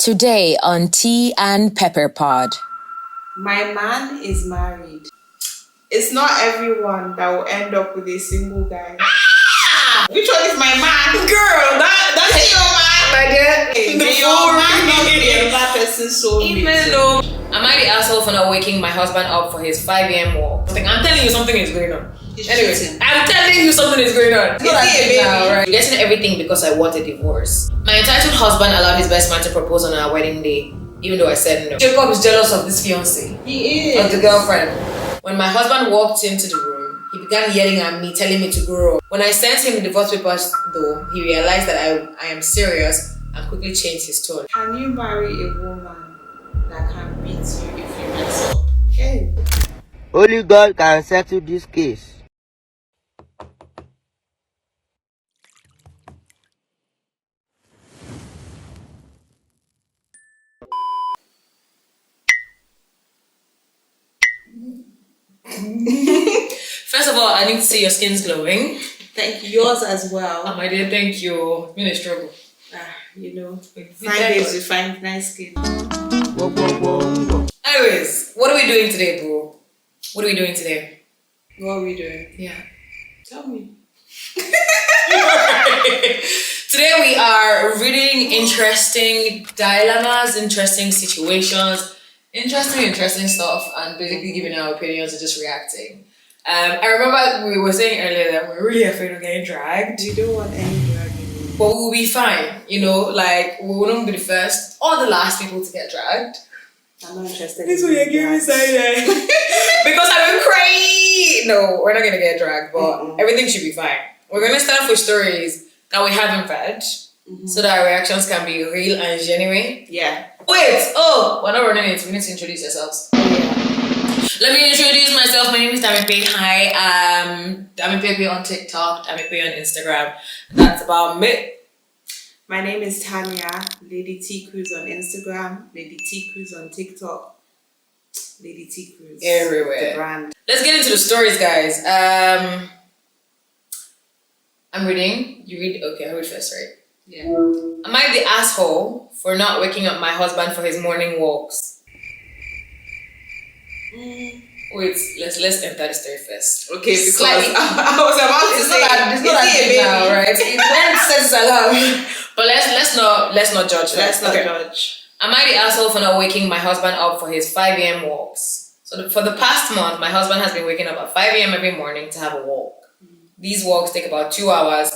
Today on Teaandpepperpod. My man is married. It's not everyone that will end up with a single guy. Which one is my man? Girl, that's your man. My dear, your man not be another person's soulmate. Am I the asshole for not waking my husband up for his 5 a.m. walk? I'm telling you something is going on. Anyways, I'm telling you something is going on. Right? You're getting everything because I want a divorce. My entitled husband allowed his best man to propose on our wedding day, even though I said no. Jacob is jealous of this fiancé. He is. Of the girlfriend. When my husband walked into the room, he began yelling at me, telling me to grow up. When I sent him the divorce papers, though, he realized that I am serious and quickly changed his tone. Can you marry a woman that can beat you if you mess up? Hey. Only God can settle this case. First of all, I need to see your skin's glowing. Thank you. Yours as well. Oh, my dear, thank you. It's been a struggle. Fine days you find nice skin. Anyways, what are we doing today, bro? What are we doing today? What are we doing? Yeah. Tell me. Today we are reading interesting dilemmas, interesting situations, interesting stuff, and basically giving our opinions and just reacting. I remember we were saying earlier that we're really afraid of getting dragged. We don't want any dragging. But we'll be fine, like we wouldn't be the first or the last people to get dragged. I'm not interested. This way you're giving me side because I've been crying. No, we're not gonna get dragged, but everything should be fine. We're gonna start off with stories that we haven't read, so that our reactions can be real and genuine. Yeah. Wait, we're not running it. We need to introduce ourselves. Let me introduce myself. My name is Teaandpepperpod. Hi, Teaandpepperpod on TikTok, Teaandpepperpod on Instagram. That's about me. My name is Tanya, Lady T Cruz on Instagram, Lady T Cruz on TikTok, Lady T Cruz everywhere. The brand. Let's get into the stories, guys. I'm reading. You read? Okay, I'll read first, right? Yeah. Am I the asshole for not waking up my husband for his morning walks? Wait, let's enter the story first. Okay, because I was about to say it's not a baby now, right? It went sets alarm. But let's not judge. Let's not judge. Am I the asshole for not waking my husband up for his 5 a.m. walks? So for the past month, my husband has been waking up at 5 a.m. every morning to have a walk. These walks take about 2 hours.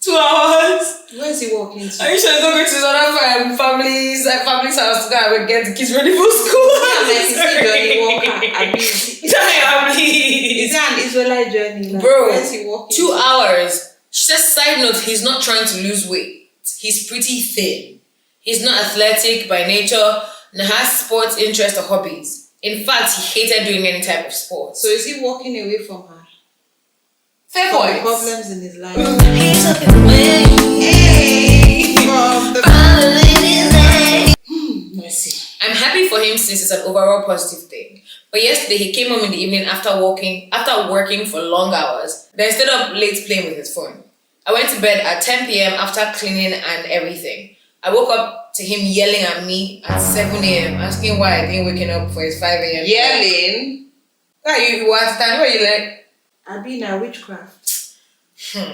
2 hours? Where is he walking to? Are you sure he's not going to his other family's house to go and get the kids ready for school? Is that an Israelite journey? Bro, where is he walking 2 to? hours. Just side note, he's not trying to lose weight. He's pretty thin. He's not athletic by nature, nor has sports interests or hobbies. In fact, he hated doing any type of sport. So is he walking away from her? Fair From point. the problems in his life. He's looking away. From the Mercy. I'm happy for him since it's an overall positive thing. But yesterday he came home in the evening after working for long hours. Then stayed up late playing with his phone. I went to bed at 10 p.m. after cleaning and everything. I woke up to him yelling at me at 7 a.m. asking why I didn't waking up for his 5 a.m. yelling. You were at the time where you like Abina witchcraft. because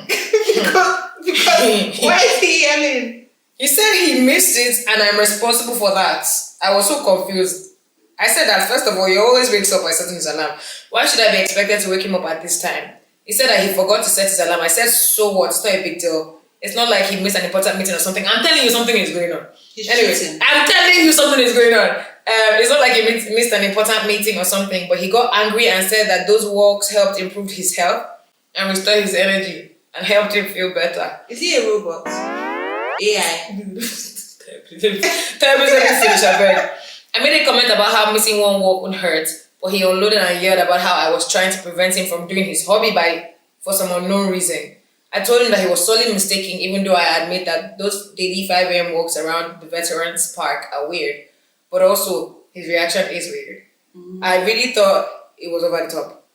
why is he yelling? He said he missed it and I'm responsible for that. I was so confused. I said that first of all, he always wakes up by setting his alarm. Why should I be expected to wake him up at this time? He said that he forgot to set his alarm. I said, so what? It's not a big deal. It's not like he missed an important meeting or something. I'm telling you something is going on. Anyways, I'm telling you something is going on. It's not like he missed an important meeting or something, but he got angry and said that those walks helped improve his health and restore his energy and helped him feel better. Is he a robot? AI. I made a comment about how missing one walk would hurt, but he unloaded and yelled about how I was trying to prevent him from doing his hobby for some unknown reason. I told him that he was sorely mistaken, even though I admit that those daily 5 a.m. walks around the Veterans Park are weird. But also, his reaction is weird. I really thought it was over the top.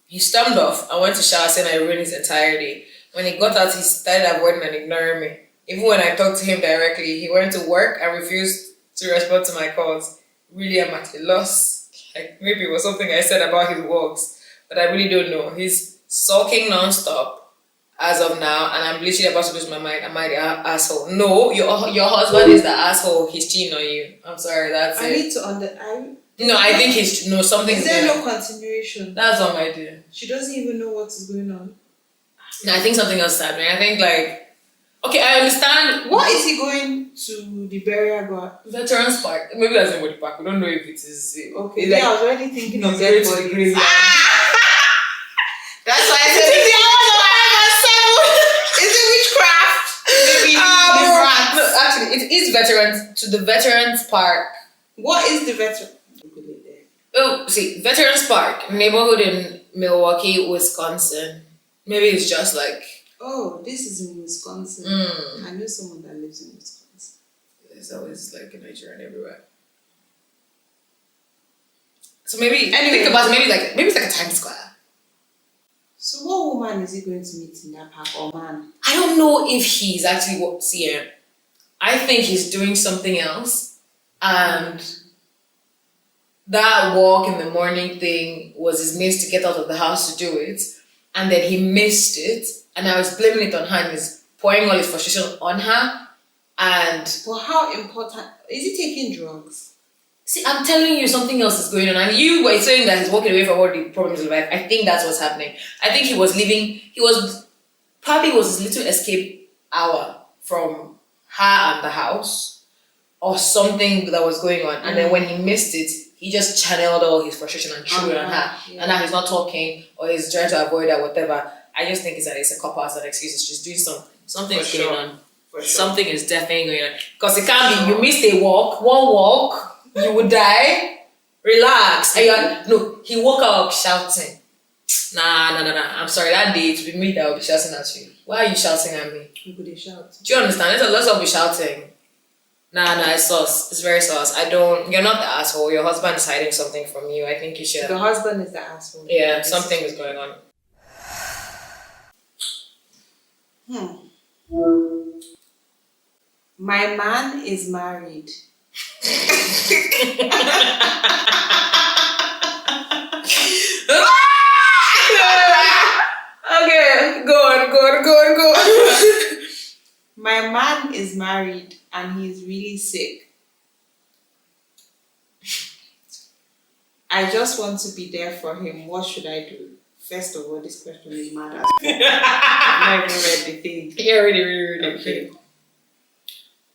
He stormed off and went to shower saying I ruined his entire day. When he got out, he started avoiding and ignoring me. Even when I talked to him directly, he went to work and refused to respond to my calls. Really, I'm at a loss. Like, maybe it was something I said about his works, but I really don't know. He's sulking non-stop as of now, and I'm literally about to lose my mind. Am I the asshole? No, your husband is the asshole. He's cheating on you. I'm sorry, that's I it. need to No, I think he's something's Is there there. no continuation? That's all my dear. She doesn't even know what is going on. No, I think something else is happening. I think okay, I understand. What is he going to the burial ground? Veterans Park. Maybe that's in Body Park. We don't know if it is. Okay, It's yeah, I was already thinking of dead going to the bodies. graveyard. That's why I said it's the hour of 5 or 7. Is it witchcraft? Maybe the rats. No, actually, it is the Veterans Park. What is the veteran? Oh, see, Veterans Park, neighborhood in Milwaukee, Wisconsin. Maybe it's just like. Oh, this is in Wisconsin. I know someone that lives in Wisconsin. There's always like a Nigerian everywhere. So maybe Anyway. think about it, maybe it's like a Times Square. So what woman is he going to meet in that park, or man? I don't know if he's actually I think he's doing something else, and that walk in the morning thing was his means to get out of the house to do it, and then he missed it, and I was blaming it on her and he's pouring all his frustration on her. And Well, how important is he taking drugs? see, I'm telling you, something else is going on, and you were saying that he's walking away from all the problems in life. I think that's what's happening. I think he was leaving. Probably was his little escape hour from her and the house, or something that was going on. And then when he missed it, he just channeled all his frustration and threw it on her. Yeah. And now he's not talking, or he's trying to avoid her, whatever. I just think it's a cop out, an excuse. It's just doing something. Something's For going sure. on. For sure. Something is definitely going on. Because it can't be you missed a walk, one walk, you would die. Relax. No, he woke up shouting. Nah. I'm sorry, that day it would be me that would be shouting at you. Why are you shouting at me? Who could they shout? Do you understand? Let's all be shouting. Nah, it's sus. It's very sus. You're not the asshole. Your husband is hiding something from you. I think you should. The husband is the asshole. Yeah, something is going on. My man is married. Okay, go on. My man is married and he's really sick. I just want to be there for him. What should I do? First of all, this question is mad as fuck. I've not even read the thing. Yeah, really. Okay.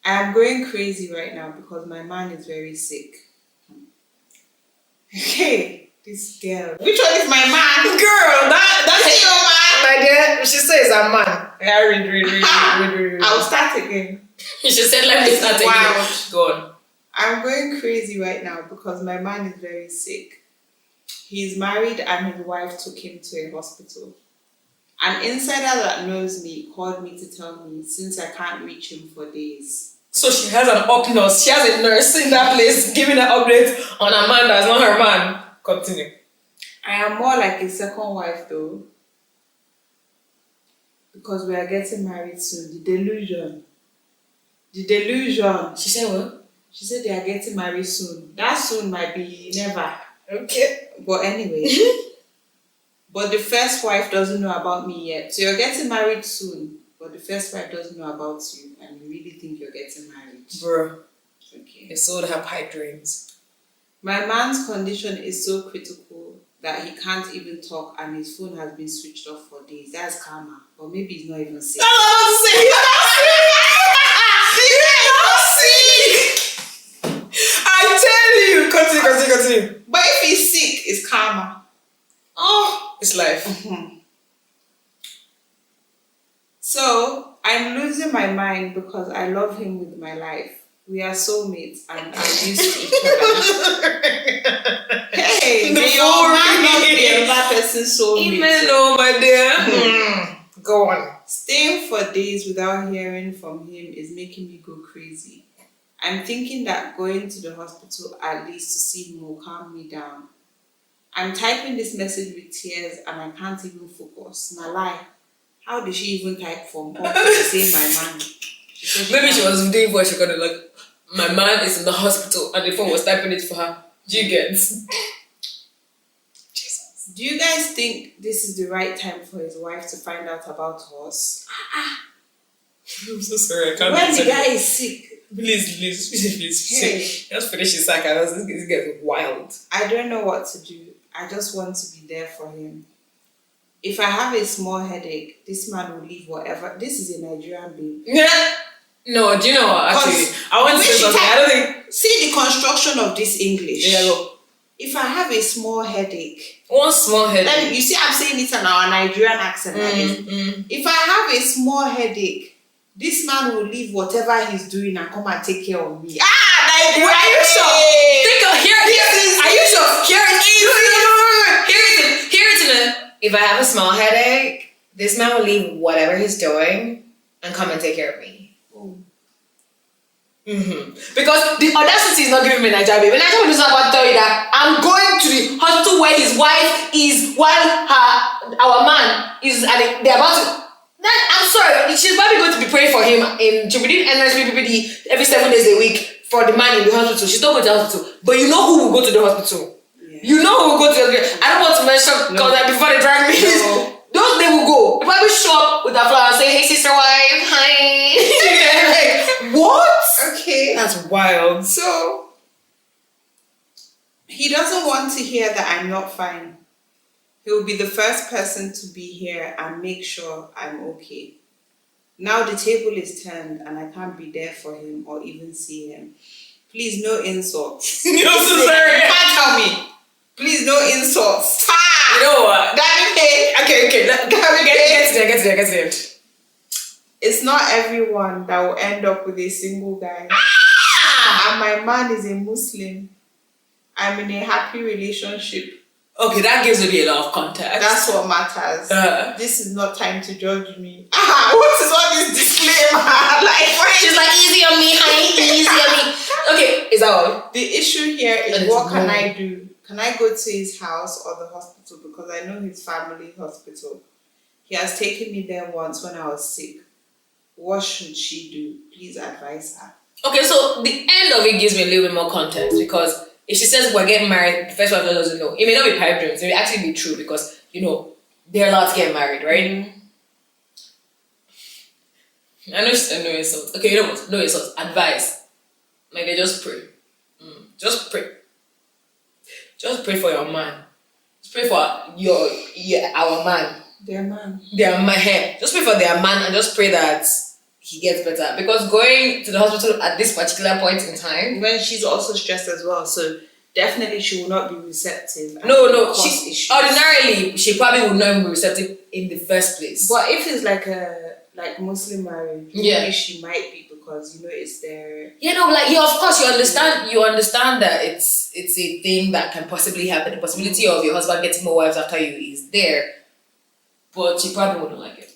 I am going crazy right now because my man is very sick. Okay, this girl. Which one is my man? Girl, that's your man. My dear, she says a man. Yeah, read. I'll start again. She said, let me start Wow. again. Go on. I'm going crazy right now because my man is very sick. He's married and his wife took him to a hospital. An insider that knows me called me to tell me since I can't reach him for days. So she has an up nurse. She has a nurse in that place giving her updates on a man that's not her man. Continue. I am more like a second wife though. Because we are getting married soon. The delusion. She said what? She said they are getting married soon. That soon might be never. Okay. But anyway. But the first wife doesn't know about me yet. So you're getting married soon. But the first wife doesn't know about you. And you really think you're getting married. Bro, Okay. you sold her pipe dreams. My man's condition is so critical that he can't even talk and his phone has been switched off for days. That's karma. Or maybe he's not even sick. I tell you. Continue. But if he's sick, it's karma. Oh, it's life. So, I'm losing my mind because I love him with my life. We are soulmates and are used to each other. Hey, may your man not be another person's soulmate. No, my dear. Go on. Staying for days without hearing from him is making me go crazy. I'm thinking that going to the hospital at least to see him will calm me down. I'm typing this message with tears and I can't even focus. Na lie. How did she even type from home to say my man? Maybe she was doing what she could like, my man is in the hospital and the phone was typing it for her. Do you get? Jesus. Do you guys think this is the right time for his wife to find out about us? I'm so sorry, I can't. When the guy is sick. Please. Hey. Just finish his sack. This gets wild. I don't know what to do. I just want to be there for him. If I have a small headache, this man will leave whatever. This is a Nigerian babe. Yeah. No, do you know what? Actually, I want to say something. I don't think. See the construction of this English. Yeah, go. If I have a small headache. One small headache. Then you see, I'm saying it in our Nigerian accent. If I have a small headache, this man will leave whatever he's doing and come and take care of me. Nigeria! Are you sure? Think of here. Are you sure? Here it is. If I have a small headache, this man will leave whatever he's doing and come and take care of me. Oh. Because the audacity is not giving me Nigeria baby. Nigeria will just about tell you that I'm going to the hospital where his wife is while our man is they're about to. I'm sorry, she's probably going to be praying for him she'll be doing NSPPD every 7 days a week for the man in the hospital. She's not going to the hospital. But you know who will go to the hospital? Yeah. You know who will go to the hospital. I don't want to mention because before they drag me. No. Those they will go. They probably show up with a flower and say, hey sister wife, hi. Like, what? Okay. That's wild. So he doesn't want to hear that I'm not fine. He'll be the first person to be here and make sure I'm okay. Now the table is turned and I can't be there for him or even see him. Please, no insults. You're so sorry. You can't tell me. Please, no insults. You know what? Okay. Get there. It's not everyone that will end up with a single guy. And my man is a Muslim. I'm in a happy relationship. Okay, that gives me a lot of context. That's what matters. This is not time to judge me. What is all this disclaimer? She's like, easy on me, honey, easy on me. Okay, is that all? The issue here is what can I do? Can I go to his house or the hospital? Because I know his family hospital. He has taken me there once when I was sick. What should she do? Please advise her. Okay, so the end of it gives me a little bit more context because if she says we're getting married, the first wife doesn't know. It may not be pipe dreams. It may actually be true because, they're allowed to get married, right? I know she's no insult. Okay, you know what? No insult. Advice. Like, they just pray. Just pray. Just pray for your man. Just pray for our man. Their man. Their man. Just pray for their man and just pray that he gets better. Because going to the hospital at this particular point in time, when she's also stressed as well, so definitely she will not be receptive. No. Ordinarily, she probably would not even be receptive in the first place. But if it's like a Muslim marriage, maybe she might be because it's their. Of course you understand that it's a thing that can possibly happen. The possibility of your husband getting more wives after you is there, but she probably wouldn't like it.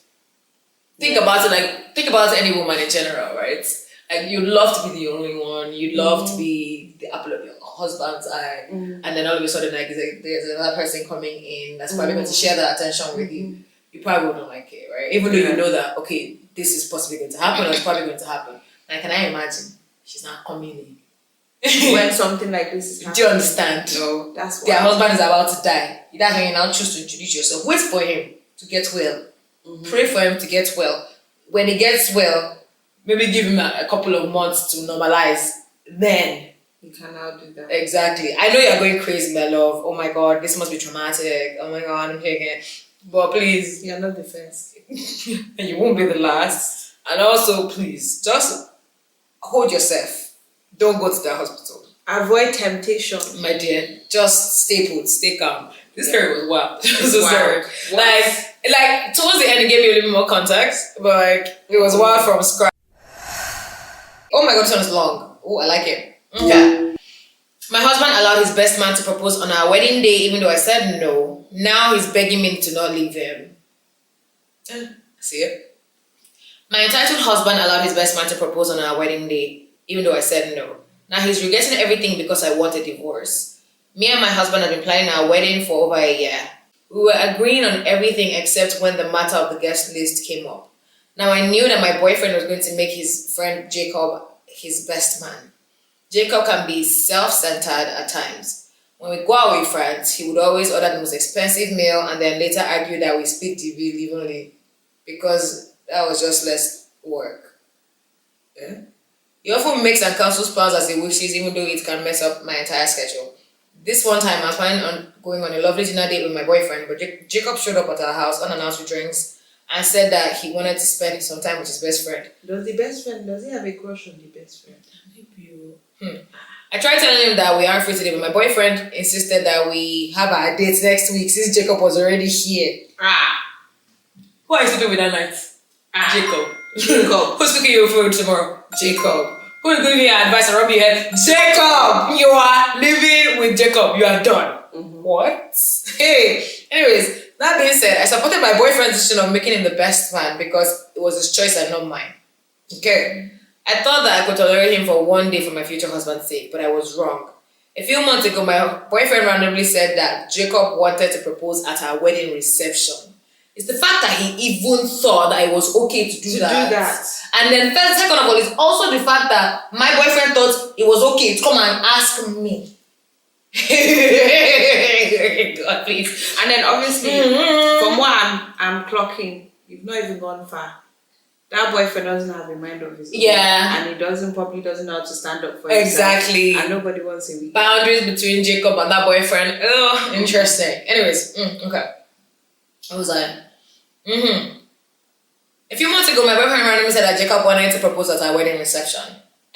Think about it. Think about any woman in general, right? Like, you'd love to be the only one. You'd love to be the apple of your husband's eye, and then all of a sudden, there's another person coming in that's probably going to share that attention with you. You probably wouldn't like it, right? Even though you know that, okay, this is possibly going to happen, or it's probably going to happen. Like, can I imagine she's not coming in when something like this is happening? Do you understand? No, that's why their husband is about to die. That's when you now choose to introduce yourself. Wait for him to get well. Pray for him to get well. When he gets well, maybe give him a couple of months to normalize. Then you can now do that. Exactly. I know you're going crazy, my love. Oh my God, this must be traumatic. Oh my God, I'm taking. But please, you're not the first, and you won't be the last. And also, please, just hold yourself. Don't go to the hospital. Avoid temptation, my dear. Just stay put, stay calm. This story was wild. So sorry. Like towards the end, it gave me a little bit more context, but it was wild from scratch. Oh my God, this one is long. Oh, I like it. Okay. My husband allowed his best man to propose on our wedding day, even though I said no. Now he's begging me to not leave him. See it? My entitled husband allowed his best man to propose on our wedding day, even though I said no. Now he's regretting everything because I want a divorce. Me and my husband have been planning our wedding for over a year. We were agreeing on everything except when the matter of the guest list came up. Now I knew that my boyfriend was going to make his friend Jacob his best man. Jacob can be self-centered at times. When we go out with friends, he would always order the most expensive meal and then later argue that we split the bill evenly because that was just less work. Yeah? He often makes and cancels plans as he wishes, even though it can mess up my entire schedule. This one time, I was planning on going on a lovely dinner date with my boyfriend, but Jacob showed up at our house unannounced with drinks and said that he wanted to spend some time with his best friend. Does he have a crush on the best friend? I tried telling him that we aren't free today, but my boyfriend insisted that we have our date next week since Jacob was already here. Who are you sleeping with that night? Jacob. Who's cooking your food tomorrow? Jacob. Who is giving you advice and rubbing your head? Jacob! You are living with Jacob. You are done. What? Hey. Anyways, that being said, I supported my boyfriend's decision of making him the best man because it was his choice and not mine. Okay. I thought that I could tolerate him for one day for my future husband's sake, but I was wrong. A few months ago, my boyfriend randomly said that Jacob wanted to propose at our wedding reception. It's the fact that he even thought that it was okay to do that. And then second of all, it's also the fact that my boyfriend thought it was okay to come and ask me. God, please. And then obviously, from what I'm clocking, you've not even gone far. That boyfriend doesn't have a mind of his own. Yeah. And he probably doesn't know how to stand up for exactly. himself. And nobody wants a week. Boundaries between Jacob and that boyfriend. Oh, interesting. Anyways, okay. I was like, A few months ago, my boyfriend randomly said that Jacob wanted to propose at our wedding reception.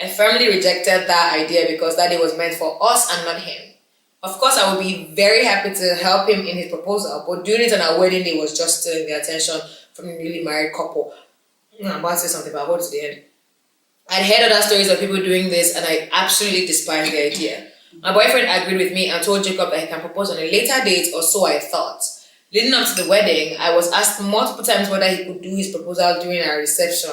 I firmly rejected that idea because that day was meant for us and not him. Of course, I would be very happy to help him in his proposal, but doing it on our wedding day was just stealing the attention from the newly married couple. I'm about to say something, but I'll go to the end. I'd heard other stories of people doing this, and I absolutely despised the idea. My boyfriend agreed with me and told Jacob that he can propose on a later date, or so I thought. Leading up to the wedding, I was asked multiple times whether he could do his proposal during our reception.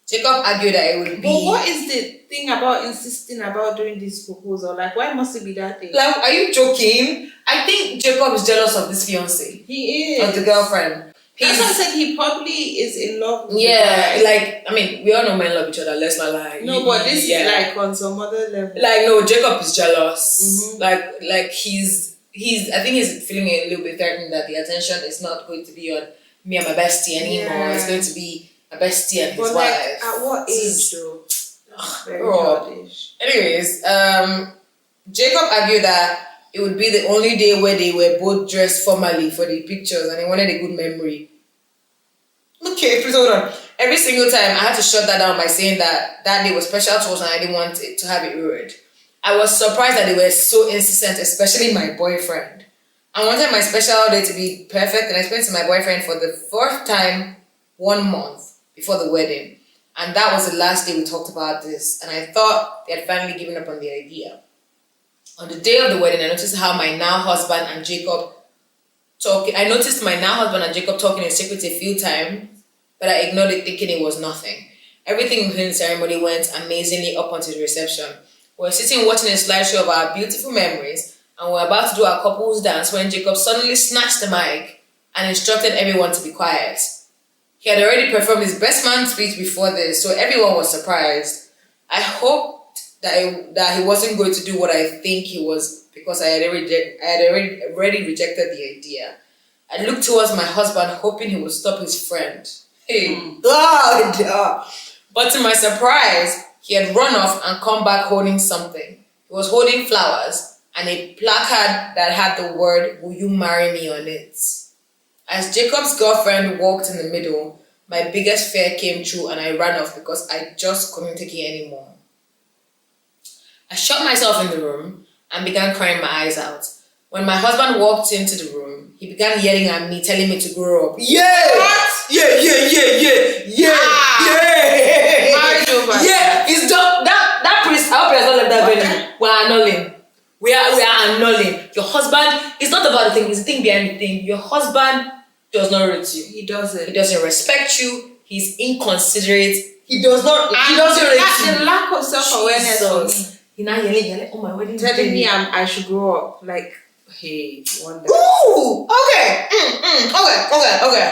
Jacob argued that it would be... But what is the thing about insisting about doing this proposal? Like, why must it be that day? Like, are you joking? I think Jacob is jealous of this fiancé. He is. Of the girlfriend. That's why I said he probably is in love with yeah, like, I mean, we all know men love each other, let's not lie. No, but this is like on some other level. Like, no, Jacob is jealous. Like he's I think he's feeling a little bit threatened that the attention is not going to be on me and my bestie anymore. Yeah. It's going to be a bestie and his wife. At what age though? Very childish. Anyways, Jacob argued that it would be the only day where they were both dressed formally for the pictures and he wanted a good memory. Okay, please hold on. Every single time I had to shut that down by saying that that day was special to us and I didn't want it to have it ruined. I was surprised that they were so insistent, especially my boyfriend. I wanted my special day to be perfect and I explained to my boyfriend for the fourth time 1 month before the wedding. And that was the last day we talked about this. And I thought they had finally given up on the idea. On the day of the wedding, I noticed my now husband and Jacob talking in secret a few times, but I ignored it thinking it was nothing. Everything within the ceremony went amazingly up until the reception. We were sitting watching a slideshow of our beautiful memories, and we were about to do our couple's dance when Jacob suddenly snatched the mic and instructed everyone to be quiet. He had already performed his best man speech before this, so everyone was surprised. I hoped that he wasn't going to do what I think he was because I had already rejected the idea. I looked towards my husband hoping he would stop his friend. Hey, God! But to my surprise, he had run off and come back holding something. He was holding flowers and a placard that had the word, "Will you marry me?" on it. As Jacob's girlfriend walked in the middle, my biggest fear came true and I ran off because I just couldn't take it anymore. I shut myself in the room and began crying my eyes out. When my husband walked into the room, he began yelling at me, telling me to grow up. Yeah! What? Yeah! Marriage over. Yeah! It's done. That priest, I hope he has not left that venue. We're annulling. We are annulling. Your husband, it's not about the thing, it's the thing behind the thing. Your husband does not rate you. He doesn't. He doesn't respect you. He's inconsiderate. He doesn't rate you. The lack of self-awareness for me. You're not yelling, oh my wedding. Telling me I should grow up. Like, hey, wonder. Ooh! Okay. Okay.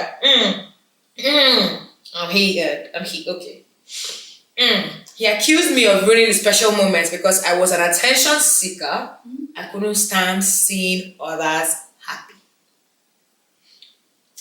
Okay. He accused me of ruining the special moments because I was an attention seeker. I couldn't stand seeing others happy.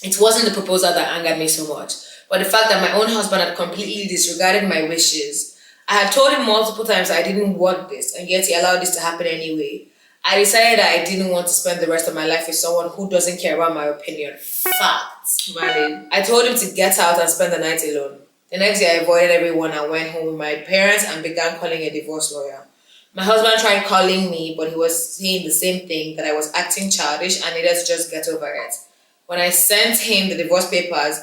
It wasn't the proposal that angered me so much, but the fact that my own husband had completely disregarded my wishes. I had told him multiple times I didn't want this, and yet he allowed this to happen anyway. I decided that I didn't want to spend the rest of my life with someone who doesn't care about my opinion. Fact. Valid. I told him to get out and spend the night alone. The next day, I avoided everyone and went home with my parents and began calling a divorce lawyer. My husband tried calling me, but he was saying the same thing, that I was acting childish and needed to just get over it. When I sent him the divorce papers,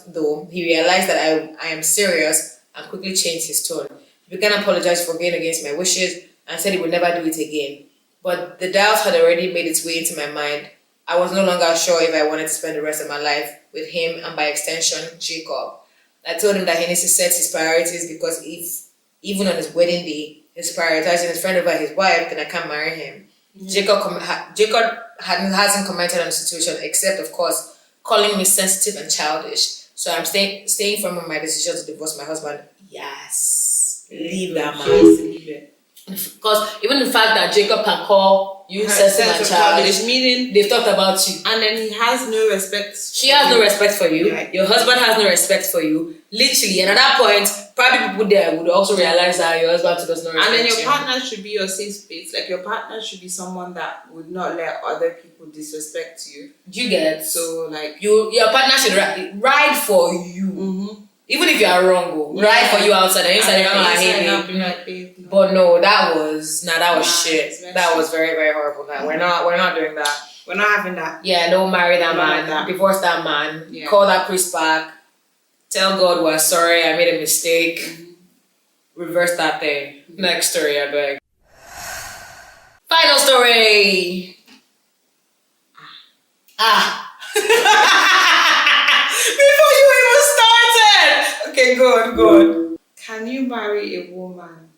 though, he realized that I am serious and quickly changed his tone. He began apologizing for going against my wishes and said he would never do it again. But the doubt had already made its way into my mind. I was no longer sure if I wanted to spend the rest of my life with him and by extension, Jacob. I told him that he needs to set his priorities because if, even on his wedding day, he's prioritizing his friend over his wife, then I can't marry him. Mm-hmm. Jacob hasn't commented on the situation except, of course, calling me sensitive and childish. So I'm staying firm on my decision to divorce my husband. Yes. Leave that man. Leave it. Because even the fact that Jacob can call you sensitive and childish, meaning they've talked about you. And then he has no respect. She has no respect for you. Right. Your husband has no respect for you. Literally. And at that point, probably people there would also realize that your husband does not respect you. And then your partner should be your safe space. Like your partner should be someone that would not let other people disrespect you. Do you get? So like your partner should ride for you. Mm-hmm. Even if you are wrong, ride for you outside and inside you're not like, babe. But no, that was shit. That was very, very horrible. That we're not doing that. We're not having that. Yeah, don't marry that man. That. Divorce that man. Yeah. Call that priest back. Tell God we're sorry. I made a mistake. Mm-hmm. Reverse that thing. Next story, I beg. Final story. Before you even started. Okay, good. Can you marry a woman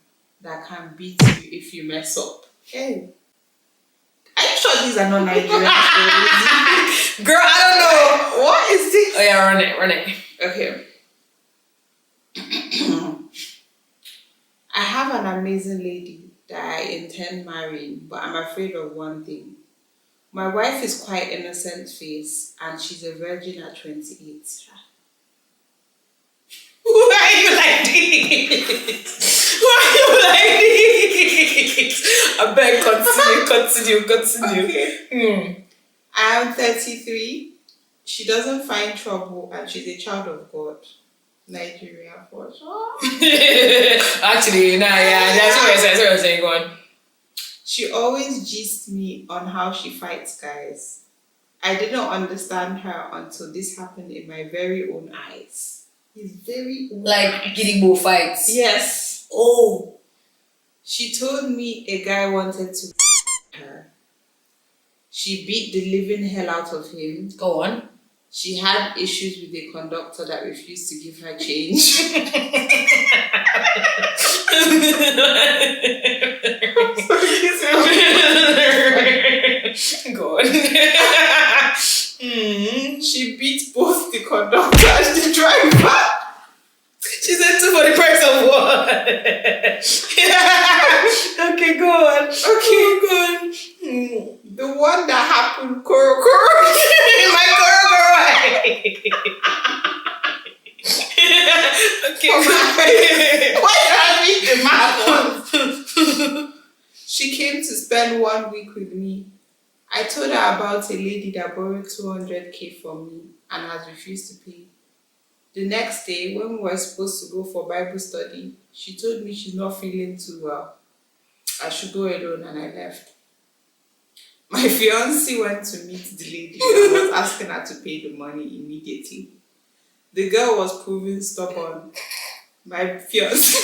that can beat you if you mess up? Hey. Are you sure these are not Nigerian stories? Girl, I don't know. What is this? Oh yeah, run it. Okay. I have an amazing lady that I intend marrying, but I'm afraid of one thing. My wife is quite innocent face and she's a virgin at 28. Why are you like this? I beg, continue. Okay. I am 33. She doesn't find trouble and she's a child of God. Nigeria for sure. Actually, that's what I'm saying. Go on. She always gisted me on how she fights guys. I didn't understand her until this happened in my very own eyes. His very own like eyes. Gidigbo fights. Yes. Oh. She told me a guy wanted to her. She beat the living hell out of him. Go on. She had issues with the conductor that refused to give her change. Go on. She beat both the conductor and the driver. She said 2 for the price of 1. Okay, go on. The one that happened, Koro. My Koro. Okay. Why did I read the map? She came to spend 1 week with me. I told her about a lady that borrowed 200k from me and has refused to pay. The next day, when we were supposed to go for Bible study, she told me she's not feeling too well. I should go alone, and I left. My fiancé went to meet the lady and was asking her to pay the money immediately. The girl was proving stubborn. My fiancé.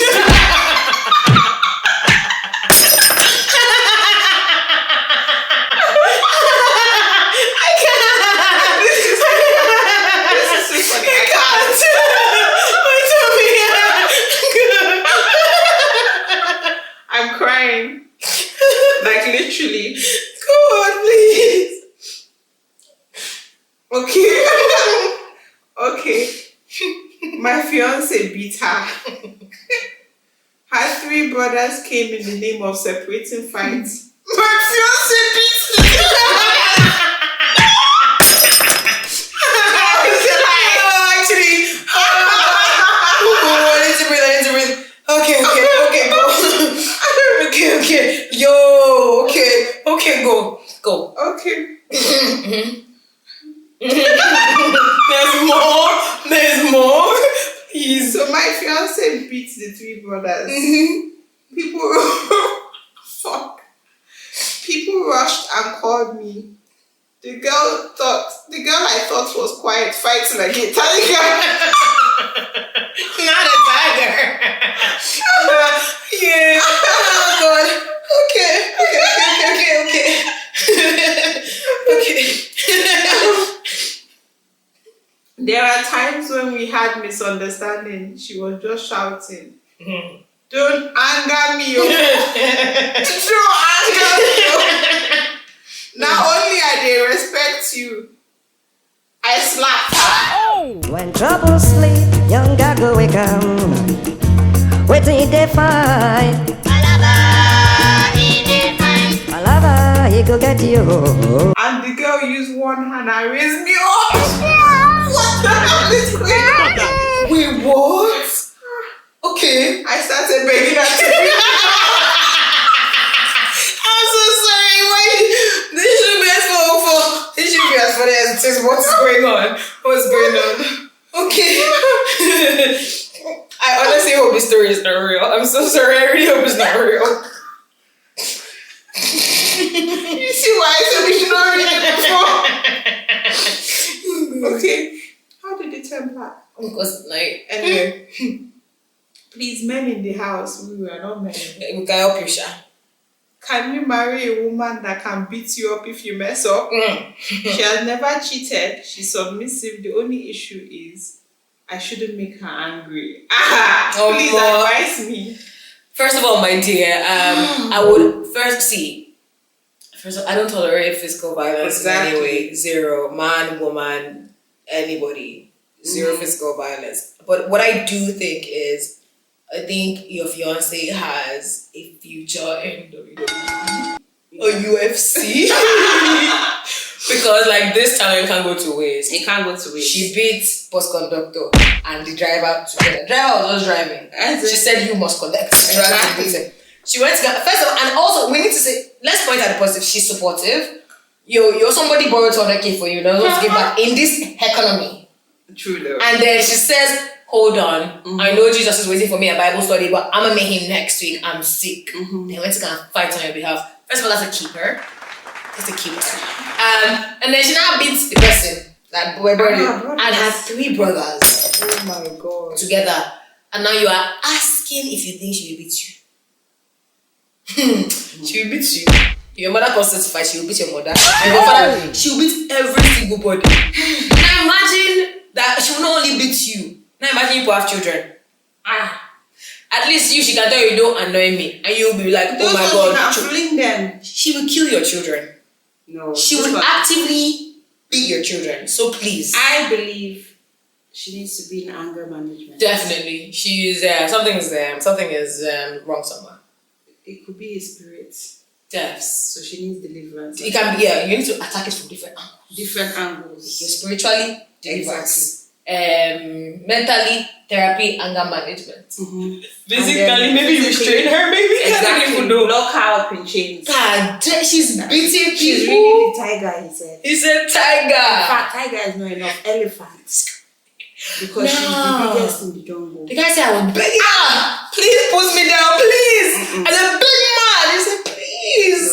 I'm crying. Like literally. Go on, please. Okay. fiance beat her. Her 3 brothers came in the name of separating fights. My fiance beats me. Actually, I need to breathe. Okay, go. Okay. Yo, okay, go. Okay. There's more. So my fiance beats the 3 brothers. People rushed and called me. The girl I thought was quiet fighting like a tiger. Not a tiger. Yeah. Oh God. Okay. There are times when we had misunderstanding. She was just shouting, "Don't anger me, oh. Don't anger me, oh. Not only I they respect you, I slap her." When trouble sleep, young girl go wake up. Waiting they find. Alaba, he go get you. And the girl used one hand and raised me up. What the hell is going on? Wait, what? Okay. I started begging her to I'm so sorry. Wait, this shouldn't be as funny as it is. What's going on? Okay. I honestly hope this story is not real. I'm so sorry. I really hope it's not real. You see why I said we should not read it before? Okay. How did it turn black? Because, Anyway. Please, men in the house, we are not men. we can help you, Sha. Can you marry a woman that can beat you up if you mess up? She has never cheated. She's submissive. The only issue is I shouldn't make her angry. Please advise me. First of all, my dear, I would first I don't tolerate physical violence in any way. 0. Man, woman, anybody. 0 physical violence. But what I do think is, I think your fiance has a future in WWE or UFC. Because this talent can't go to waste. It can't go to waste. She beat bus conductor and the driver together. Driver was just driving. She said you must collect. Exactly. She went to get, first of all, and also we need to say, let's point at the positive. She's supportive. You're somebody borrowed 200K for you. Now let's give back in this economy. True though. And then she says, hold on, I know Jesus is waiting for me at Bible study, but I'm gonna meet him next week. I'm sick. They went to go and fight on your behalf. First of all, that's a keeper. That's a keeper. And then she now beats the person that boy and has 3 brothers. Oh my God. Together. And now you are asking if you think she will beat you. She will beat you. Your mother comes to fight, she will beat your mother. And your father, she will beat every single body. Now imagine that she will not only beat you. Now imagine you have children. At least she can tell you don't annoy me. And you'll be like, oh my God. Fling them. She will kill your children. No. She would actively beat your children. So please. I believe she needs to be in anger management. Definitely. She's something is wrong somewhere. It could be a spirit. Yes. So she needs deliverance. It can be, you need to attack it from different angles. You're spiritually, deliverance. Mentally, therapy, anger management. Basically, maybe you restrain her, maybe. Exactly. Lock her up in chains. God, she's beating She's people. really the tiger, he said. He said tiger. In fact, tiger is not enough. Elephants. Because she's the biggest in the jungle. The guy said, I was begging. Please put me down, please. As a big man, he said, please.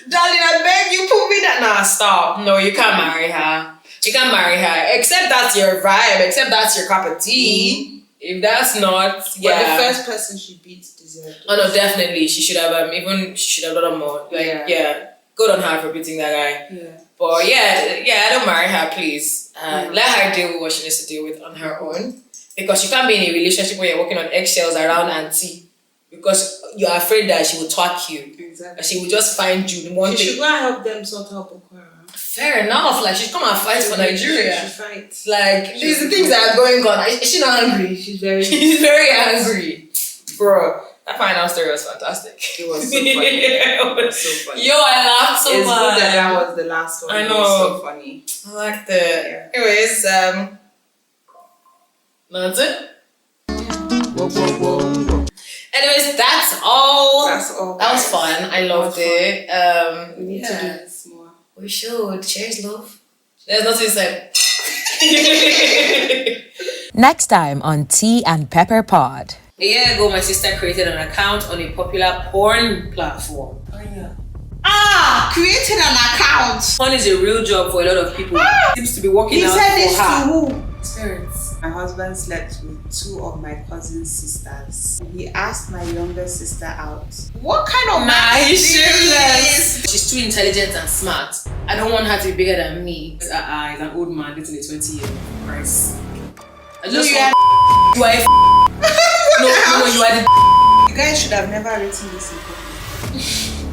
Darling, I beg you, put me down. Nah, stop. No, you can't marry her. You can't marry her. Except that's your vibe. Except that's your cup of tea. If that's not, But the first person she beats deserved it. Oh no, definitely. She should have done more. Good on her for beating that guy. Yeah. But I don't marry her, please. Let her deal with what she needs to deal with on her own. Because you can't be in a relationship where you're walking on eggshells around auntie. Because you're afraid that she will talk you. Exactly. And she will just find you. She should go and help them sort out Boko Haram. Fair enough. Like, she's come and fight for Nigeria. She fights. Like, these are things that are going on. Is she not angry? She's very She's very angry. Bro, that final story was fantastic. It was so funny. It was so funny. Yo, I laughed so It's much. good that was the last one. I It know. was so funny. I liked it. Yeah. Anyways, that's it. Anyways, that's all. That's all. That was guys. fun. I loved it. We need to do this more. We should. Cheers, love. There's nothing said. Next time on Tea and Pepper Pod. A year ago, my sister created an account on a popular porn platform. Created an account. Porn is a real job for a lot of people. Seems to be working He out said for this her. to who? Parents. My husband slept with 2 of my cousin's sisters. He asked my younger sister out. What kind of man is this? She's too intelligent and smart. I don't want her to be bigger than me. He's an old man dating a 20-year-old. Christ. I just You want you are a no, you are the You guys should have never written this in public.